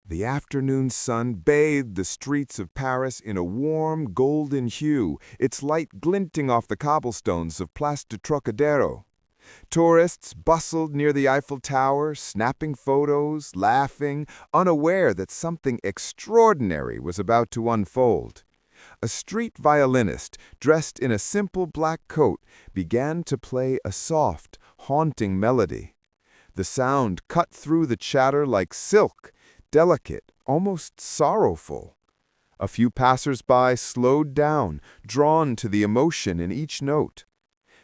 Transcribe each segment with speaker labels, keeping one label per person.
Speaker 1: The afternoon sun bathed the streets of Paris in a warm, golden hue, its light glinting off the cobblestones of Place du Trocadero. Tourists bustled near the Eiffel Tower, snapping photos, laughing, unaware that something extraordinary was about to unfold. A street violinist, dressed in a simple black coat, began to play a soft, haunting melody. The sound cut through the chatter like silk, delicate, almost sorrowful. A few passers-by slowed down, drawn to the emotion in each note.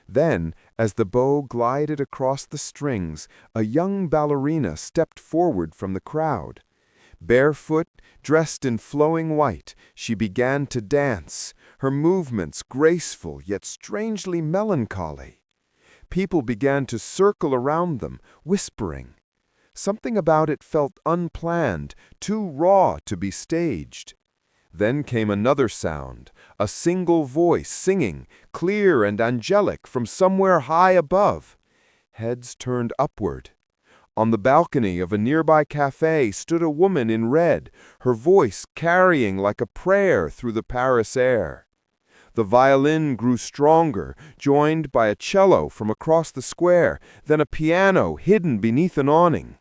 Speaker 1: Then, as the bow glided across the strings, a young ballerina stepped forward from the crowd. Barefoot, dressed in flowing white, she began to dance, her movements graceful yet strangely melancholy. People began to circle around them, whispering. Something about it felt unplanned, too raw to be staged. Then came another sound, a single voice singing, clear and angelic from somewhere high above. Heads turned upward. On the balcony of a nearby cafe stood a woman in red, her voice carrying like a prayer through the Paris air. The violin grew stronger, joined by a cello from across the square, then a piano hidden beneath an awning.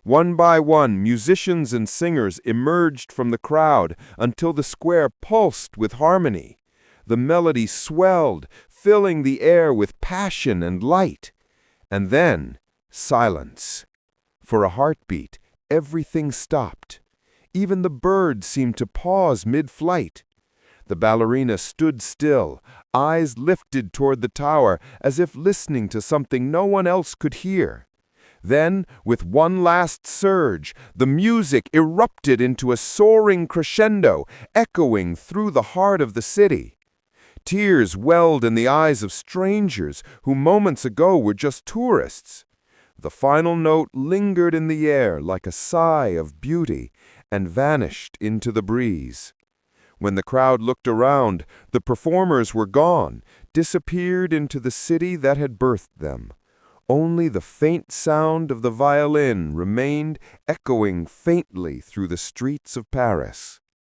Speaker 1: One by one, musicians and singers emerged from the crowd until the square pulsed with harmony. The melody swelled, filling the air with passion and light. And then, silence. For a heartbeat, everything stopped. Even the birds seemed to pause mid-flight. The ballerina stood still, eyes lifted toward the tower as if listening to something no one else could hear. Then, with one last surge, the music erupted into a soaring crescendo, echoing through the heart of the city. Tears welled in the eyes of strangers who moments ago were just tourists. The final note lingered in the air like a sigh of beauty and vanished into the breeze. When the crowd looked around, the performers were gone, disappeared into the city that had birthed them. Only the faint sound of the violin remained echoing faintly through the streets of Paris.